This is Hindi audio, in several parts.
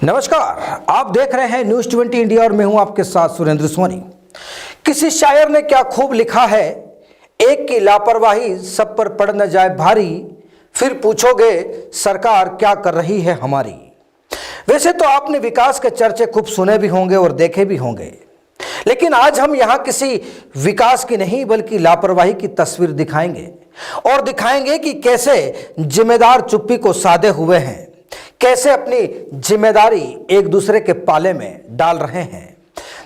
नमस्कार, आप देख रहे हैं न्यूज 20 इंडिया और मैं हूं आपके साथ सुरेंद्र सोनी। किसी शायर ने क्या खूब लिखा है, एक की लापरवाही सब पर पड़ न जाए भारी, फिर पूछोगे सरकार क्या कर रही है हमारी। वैसे तो आपने विकास के चर्चे खूब सुने भी होंगे और देखे भी होंगे, लेकिन आज हम यहां किसी विकास की नहीं बल्कि लापरवाही की तस्वीर दिखाएंगे और दिखाएंगे कि कैसे जिम्मेदार चुप्पी को साधे हुए हैं, कैसे अपनी जिम्मेदारी एक दूसरे के पाले में डाल रहे हैं।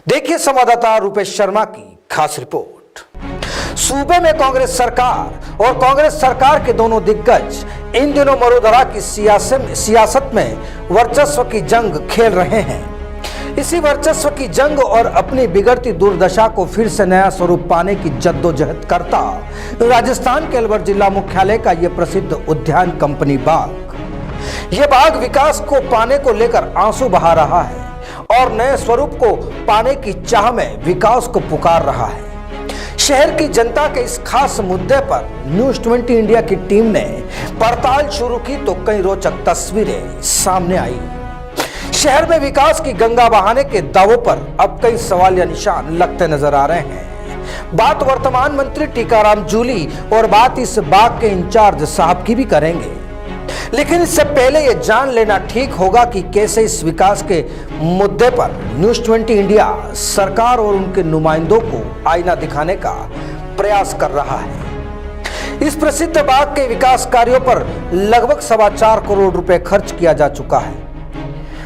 देखिए संवाददाता रूपेश शर्मा की खास रिपोर्ट। सूबे में कांग्रेस सरकार और कांग्रेस सरकार के दोनों दिग्गज इन दिनों मरुधरा की सियासत में वर्चस्व की जंग खेल रहे हैं। इसी वर्चस्व की जंग और अपनी बिगड़ती दुर्दशा को फिर से नया स्वरूप पाने की जद्दोजहद करता राजस्थान के अलवर जिला मुख्यालय का यह प्रसिद्ध उद्यान कंपनी बाग। यह बाग विकास को पाने को लेकर आंसू बहा रहा है और नए स्वरूप को पाने की चाह में विकास को पुकार रहा है। शहर की जनता के इस खास मुद्दे पर न्यूज 20 इंडिया की टीम ने पड़ताल शुरू की तो कई रोचक तस्वीरें सामने आई। शहर में विकास की गंगा बहाने के दावों पर अब कई सवाल या निशान लगते नजर आ रहे हैं। बात वर्तमान मंत्री टीकाराम जूली और बात इस बाग के इंचार्ज साहब की भी करेंगे, लेकिन इससे पहले यह जान लेना ठीक होगा कि कैसे इस विकास के मुद्दे पर न्यूज 20 इंडिया सरकार और उनके नुमाइंदों को आईना दिखाने का प्रयास कर रहा है। इस प्रसिद्ध बाग के विकास कार्यों पर लगभग 4.25 करोड़ रुपए खर्च किया जा चुका है।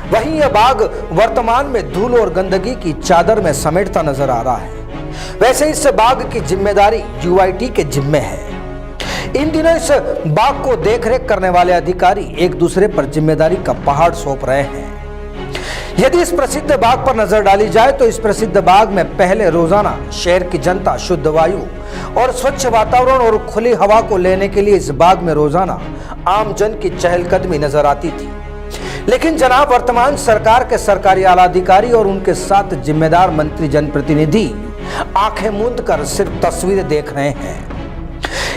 वहीं यह बाग वर्तमान में धूल और गंदगी की चादर में समेटता नजर आ रहा है। वैसे इस बाग की जिम्मेदारी यूआईटी के जिम्मे है। इन दिनों इस बाग को देखरेख करने वाले अधिकारी एक दूसरे पर जिम्मेदारी का पहाड़ सौंप रहे हैं। यदि इस प्रसिद्ध बाग पर नजर डाली जाए तो इस प्रसिद्ध बाग में पहले रोजाना शहर की जनता शुद्ध वायु और स्वच्छ वातावरण और खुली हवा को लेने के लिए इस बाग में रोजाना आम जन की चहलकदमी नजर आती थी। लेकिन जनाब वर्तमान सरकार के सरकारी आला अधिकारी और उनके साथ जिम्मेदार मंत्री जनप्रतिनिधि आंखें मूंद कर सिर्फ तस्वीरें देख रहे हैं।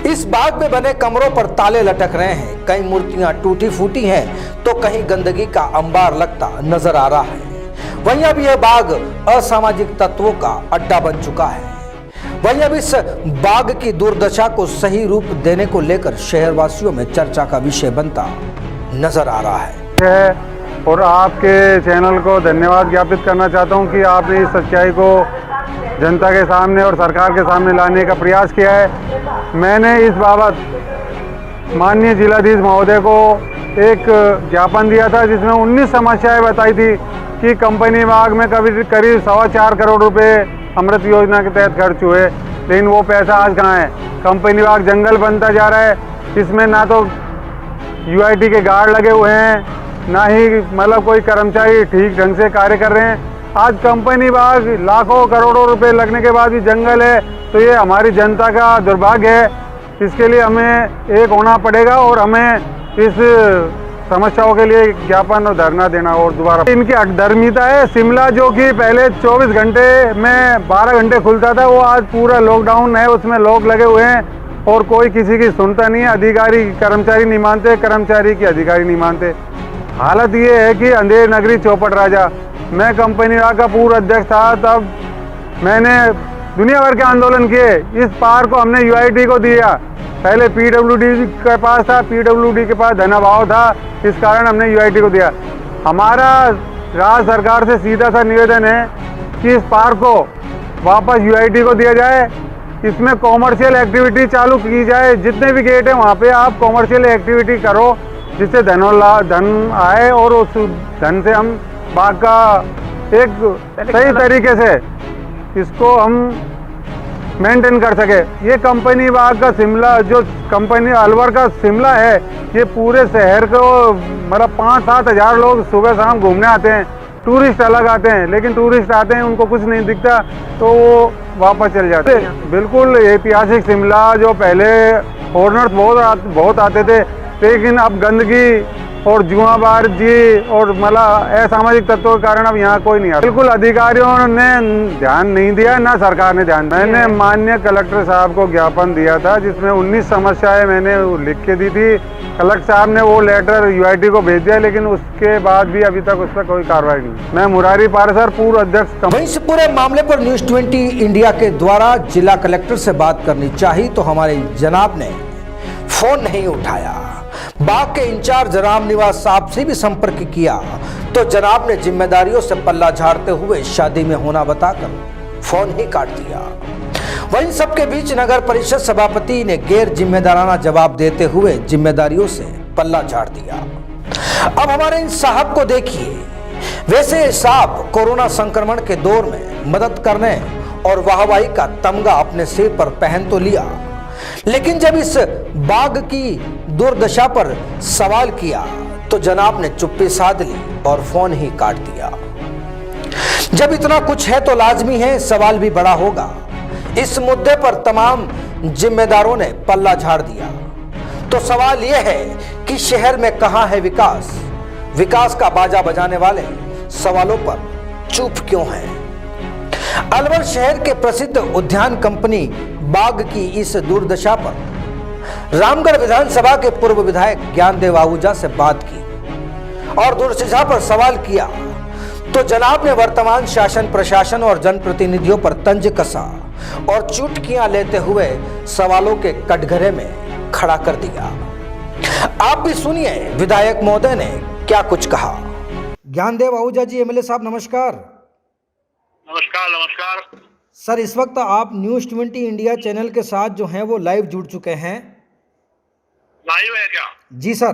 इस बाग में बने कमरों पर ताले लटक रहे हैं, कई मूर्तियां टूटी फूटी हैं तो कहीं गंदगी का अंबार लगता नजर आ रहा है। वहीं अब यह बाग असामाजिक तत्वों का अड्डा बन चुका है। वहीं अब इस बाग की दुर्दशा को सही रूप देने को लेकर शहरवासियों में चर्चा का विषय बनता नजर आ रहा है। और आपके चैनल को धन्यवाद ज्ञापित करना चाहता हूं कि आपने इस सच्चाई को जनता के सामने और सरकार के सामने लाने का प्रयास किया है। मैंने इस बाबत माननीय जिलाधीश महोदय को एक ज्ञापन दिया था जिसमें 19 समस्याएं बताई थी कि कंपनी बाग में करीब 4.25 करोड़ रुपए अमृत योजना के तहत खर्च हुए, लेकिन वो पैसा आज कहाँ है। कंपनी बाग जंगल बनता जा रहा है, इसमें ना तो यूआईटी के गार्ड लगे हुए हैं, ना ही मतलब कोई कर्मचारी ठीक ढंग से कार्य कर रहे हैं। आज कंपनी बाग लाखों करोड़ों रुपए लगने के बाद भी जंगल है, तो ये हमारी जनता का दुर्भाग्य है। इसके लिए हमें एक होना पड़ेगा और हमें इस समस्याओं के लिए ज्ञापन और धरना देना और दोबारा इनकी अकदर्मिता है। शिमला जो कि पहले 24 घंटे में 12 घंटे खुलता था, वो आज पूरा लॉकडाउन है, उसमें लोग लगे हुए हैं और कोई किसी की सुनता नहीं है। अधिकारी कर्मचारी नहीं मानते, कर्मचारी की अधिकारी नहीं मानते। हालत ये है कि अंधेर नगरी चौपट राजा। मैं कंपनी का पूर्व अध्यक्ष था, तब मैंने दुनिया भर के आंदोलन किए। इस पार्क को हमने यूआईटी को दिया, पहले पीडब्ल्यूडी के पास था, पीडब्ल्यूडी के पास धनाभाव था, इस कारण हमने यूआईटी को दिया। हमारा राज्य सरकार से सीधा सा निवेदन है कि इस पार्क को वापस यूआईटी को दिया जाए, इसमें कॉमर्शियल एक्टिविटी चालू की जाए। जितने भी गेट हैं वहाँ पे आप कॉमर्शियल एक्टिविटी करो, जिससे धन आए और उस धन से हम बाग का एक सही तरीके से इसको हम मेंटेन कर सके। ये कंपनी बाग का शिमला, जो कंपनी अलवर का शिमला है, ये पूरे शहर को मतलब 5-7 हज़ार लोग सुबह शाम घूमने आते हैं। टूरिस्ट अलग आते हैं, लेकिन टूरिस्ट आते हैं उनको कुछ नहीं दिखता तो वो वापस चले जाते हैं। बिल्कुल ऐतिहासिक शिमला, जो पहले फॉरेनर्स बहुत आते थे, लेकिन अब गंदगी और जुआबार जी और मतलब असामाजिक तत्वों के कारण अब यहाँ कोई नहीं आता। बिल्कुल अधिकारियों ने ध्यान नहीं दिया, ना सरकार ने ध्यान। मैंने माननीय कलेक्टर साहब को ज्ञापन दिया था जिसमें 19 समस्याएं मैंने लिख के दी थी। कलेक्टर साहब ने वो लेटर यूआईटी को भेज दिया, लेकिन उसके बाद भी अभी तक उस पर कोई कार्रवाई नहीं। मैं मुरारी पारसर, पूर्व अध्यक्ष। वहीं इस पूरे मामले पर न्यूज़ 20 इंडिया के द्वारा जिला कलेक्टर से बात करनी चाहिए तो हमारे जनाब ने फोन नहीं उठाया। बाग के इंचार्ज रामनिवास साहब से भी संपर्क किया तो जनाब ने जिम्मेदारियों से पल्ला झाड़ते हुए शादी में होना बताकर फोन ही काट दिया। वहीं सबके बीच नगर परिषद सभापति ने गैर जिम्मेदाराना जवाब देते हुए जिम्मेदारियों से पल्ला झाड़ दिया। अब हमारे इन साहब को देखिए। वैसे साहब कोरोना संक्रमण के दौर में मदद करने और वाहवाही का तमगा अपने सिर पर पहन तो लिया, लेकिन जब इस बाग की दुर्दशा पर सवाल किया तो जनाब ने चुप्पी साध ली और फोन ही काट दिया। जब इतना कुछ है तो लाजमी है सवाल भी बड़ा होगा। इस मुद्दे पर तमाम जिम्मेदारों ने पल्ला झाड़ दिया तो सवाल यह है कि शहर में कहां है विकास? विकास का बाजा बजाने वाले सवालों पर चुप क्यों हैं? अलवर शहर के प्रसिद्ध उद्यान कंपनी बाग की इस दुर्दशा पर रामगढ़ विधानसभा के पूर्व विधायक ज्ञानदेव आहूजा से बात की और दुर्दशा पर सवाल किया तो जनाब ने वर्तमान शासन प्रशासन और जनप्रतिनिधियों पर तंज कसा और चुटकियां लेते हुए सवालों के कटघरे में खड़ा कर दिया। आप भी सुनिए विधायक महोदय ने क्या कुछ कहा। ज्ञानदेव आहूजा जी, एमएलए साहब नमस्कार। नमस्कार नमस्कार सर, इस वक्त आप न्यूज़ 20 इंडिया चैनल के साथ जो हैं वो लाइव जुड़ चुके हैं। लाइव है क्या? जी सर।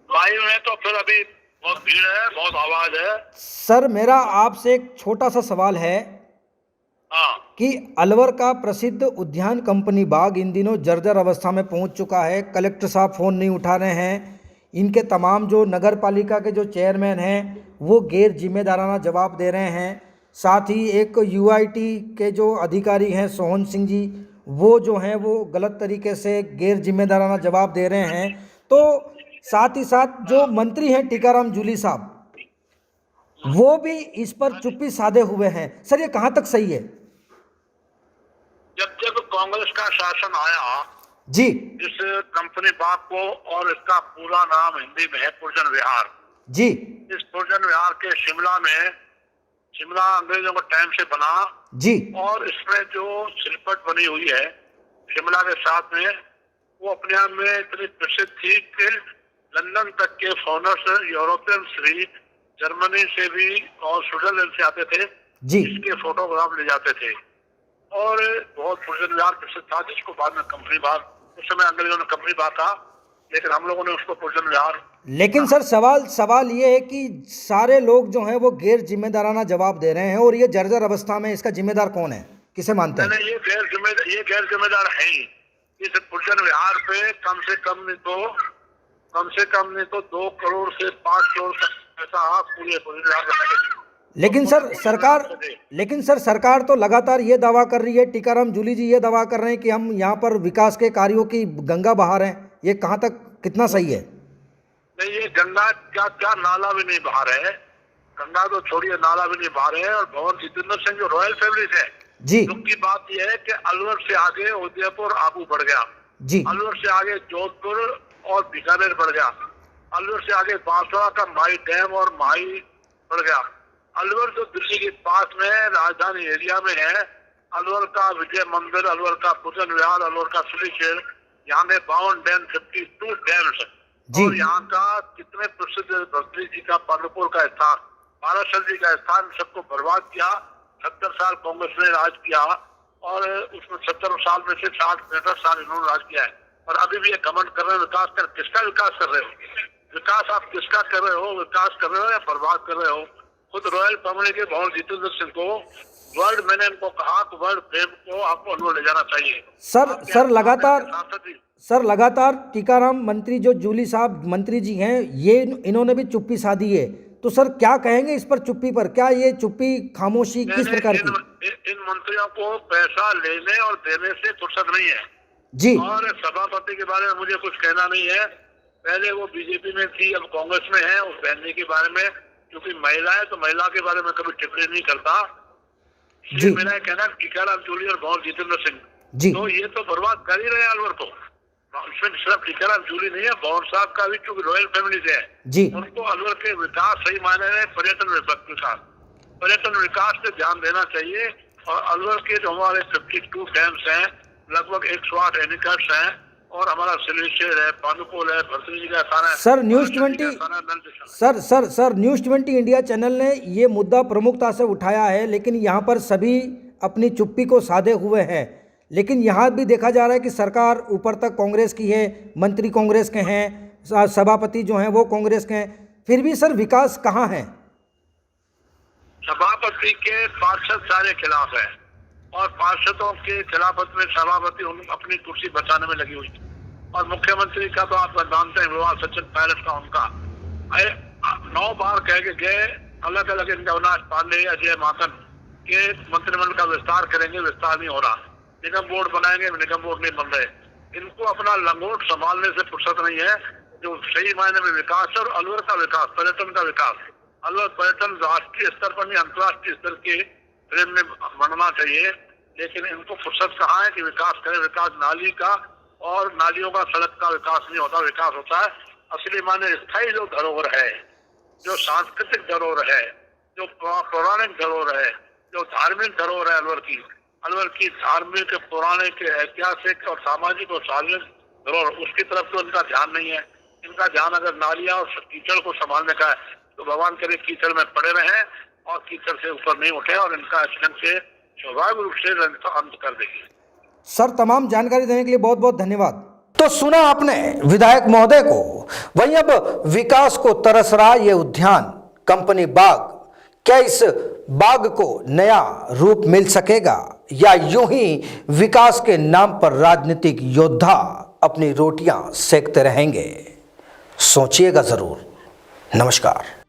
लाइव है तो फिर अभी बहुत भीड़ है, बहुत आवाज है। सर मेरा आपसे एक छोटा सा सवाल है हाँ, कि अलवर का प्रसिद्ध उद्यान कंपनी बाग इन दिनों जर्जर अवस्था में पहुंच चुका है। कलेक्टर साहब फ़ोन नहीं उठा रहे हैं। इनके तमाम जो नगर पालिका के जो चेयरमैन हैं वो गैर जिम्मेदाराना जवाब दे रहे हैं। साथ ही एक यूआईटी के जो अधिकारी हैं सोहन सिंह जी, वो जो हैं वो गलत तरीके से गैर जिम्मेदाराना जवाब दे रहे हैं। तो साथ ही साथ जो मंत्री हैं टीकाराम जूली साहब, वो भी इस पर चुप्पी साधे हुए हैं। सर ये कहाँ तक सही है? जब कांग्रेस का शासन आया जी इस कंपनी बाग को, और इसका पूरा नाम हिंदी में है पुरजन विहार जी, इस पुरजन विहार के शिमला अंग्रेजों के टाइम से बना जी, और इसमें जो सिलपट बनी हुई है शिमला के साथ में, वो अपने आप में इतनी प्रसिद्ध थी कि लंदन तक के फॉरेनर्स, यूरोपियन भी जर्मनी से भी और स्विट्जरलैंड से आते थे जी। इसके फोटोग्राफ ले जाते थे और बहुत पुरजन विहार प्रसिद्ध था, जिसको बाद में कंपनी बाग, उस समय अंग्रेजों ने कंपनी बाग कहा, लेकिन हम लोगों ने उसको पुरजन विहार। लेकिन सर सवाल ये है कि सारे लोग जो हैं वो गैर जिम्मेदाराना जवाब दे रहे हैं और ये जर्जर अवस्था में इसका जिम्मेदार कौन है, किसे मानते हैं? ये गैर जिम्मेदार है ही। इस पुरजन विहार पे कम से कम नहीं तो 2 करोड़ से 5 करोड़ तक पैसा पूरे पुरजन विहार में। लेकिन सर सरकार तो लगातार ये दावा कर रही है, टीकाराम जूली जी ये दावा कर रहे हैं कि हम यहाँ पर विकास के कार्यों की गंगा बहा रहे हैं। ये कहाँ तक कितना सही है? नहीं, ये गंगा क्या नाला भी नहीं बहा रहे हैं। गंगा तो छोड़िए, नाला भी नहीं बहा रहे हैं। और भवन जितेंद्र सिंह जो रॉयल फैमिली है जी, उनकी बात यह है कि अलवर से आगे उदयपुर आबू बढ़ गया जी, अलवर से आगे जोधपुर और बीकानेर बढ़ गया, अलवर से आगे बांसवाड़ा का माही डैम और माही बढ़ गया। अलवर जो दिल्ली के पास में राजधानी एरिया में है, अलवर का विजय मंदिर, अलवर का पुरजन विहार, अलवर का सुलीशेर, यहाँ में 52 डैम, 52 डैम्स और यहाँ का कितने प्रसिद्ध भद्री जी का पांडुपुर का स्थान, पाराशर जी का स्थान, सबको बर्बाद किया। 70 साल कांग्रेस ने राज किया और उसमें 70 साल में से 60-65 साल इन्होंने राज किया है। और अभी भी ये घमंड कर रहे हैं किसका विकास कर रहे हो? विकास आप किसका कर रहे हो? विकास कर रहे हो या बर्बाद कर रहे हो? खुद रॉयल फैमिली के भवन जितेंद्र सिंह को वर्ल्ड, मैंने इनको कहा कि वर्ल्ड फेम को आपको अनुभव ले जाना चाहिए। सर लगातार टीकाराम मंत्री जो जूली साहब मंत्री जी हैं, ये इन्होंने भी चुप्पी साधी है। तो सर क्या कहेंगे इस पर चुप्पी पर? क्या ये चुप्पी खामोशी किस प्रकार की? इन मंत्रियों को पैसा लेने और देने से फुर्सत नहीं है जी, और सभापति के बारे में मुझे कुछ कहना नहीं है। पहले वो बीजेपी में थी, अब कांग्रेस में है। उस बहनी के बारे में, क्योंकि महिला है तो महिला के बारे में कभी टिप्पणी नहीं करता। जी। मेरा कहना टीकाराम जूली और भवन जितेंद्र सिंह जी। तो ये तो बर्बाद कर ही रहे हैं अलवर को। इसमें सिर्फ टीकाराम जूली नहीं है, भवन साहब का भी चूंकि रॉयल फैमिली से है जी। उनको अलवर के विकास सही मायने में पर्यटन विकास पे ध्यान देना चाहिए। और अलवर के जो हमारे 52 डैम्स हैं, लगभग 108 एनीकट्स हैं, और हमारा सिलेश्वर है, पानुकोल है, भरतरी का खाना है। Sir news 20 sir news 20 India channel ने ये मुद्दा प्रमुखता से उठाया है, लेकिन यहाँ पर सभी अपनी चुप्पी को साधे हुए हैं। लेकिन यहाँ भी देखा जा रहा है कि सरकार ऊपर तक कांग्रेस की है, मंत्री कांग्रेस के हैं, सभापति जो हैं वो कांग्रेस के हैं, फिर भी सर विकास कहाँ है? सभापति के पार्षद सारे खिलाफ है, और पार्षदों के खिलाफत में सभापति अपनी कुर्सी बचाने में लगी हुई थी। और मुख्यमंत्री का तो आप जानते हैं विवाह सचिन पायलट का उनका 9 बार कह के गए, अलग अलग इनका अविनाश पांडे, अजय माकन के मंत्रिमंडल का विस्तार करेंगे, विस्तार नहीं हो रहा। निगम बोर्ड बनाएंगे, निगम बोर्ड नहीं बन रहे। इनको अपना लंगोट संभालने से फुर्सत नहीं है। जो सही मायने में विकास है, और अलवर का विकास, पर्यटन का विकास, अलवर पर्यटन राष्ट्रीय स्तर पर नहीं अंतर्राष्ट्रीय स्तर के फ्रेम में बनना चाहिए। लेकिन इनको फुर्सत कहाँ है कि विकास करें। विकास नाली का और नालियों का, सड़क का विकास नहीं होता। विकास होता है असली मायने स्थायी जो धरोहर है, जो सांस्कृतिक धरोहर है, जो पौराणिक धरोहर है, जो धार्मिक धरोहर है अलवर की धार्मिक, पौराणिक, ऐतिहासिक और सामाजिक और सार्वजनिक धरोहर, उसकी तरफ तो इनका ध्यान नहीं है। इनका ध्यान अगर नालियां और कीचड़ को संभालने का है तो भगवान करे कीचड़ में पड़े रहें और कीचड़ से ऊपर नहीं उठे, और इनका एक्शन से स्वाभाविक रूप से अंत कर देगी। सर तमाम जानकारी देने के लिए बहुत बहुत धन्यवाद। तो सुना आपने विधायक महोदय को। वहीं अब विकास को तरस रहा ये उद्यान कंपनी बाग, क्या इस बाग को नया रूप मिल सकेगा, या यूं ही विकास के नाम पर राजनीतिक योद्धा अपनी रोटियां सेकते रहेंगे? सोचिएगा जरूर। नमस्कार।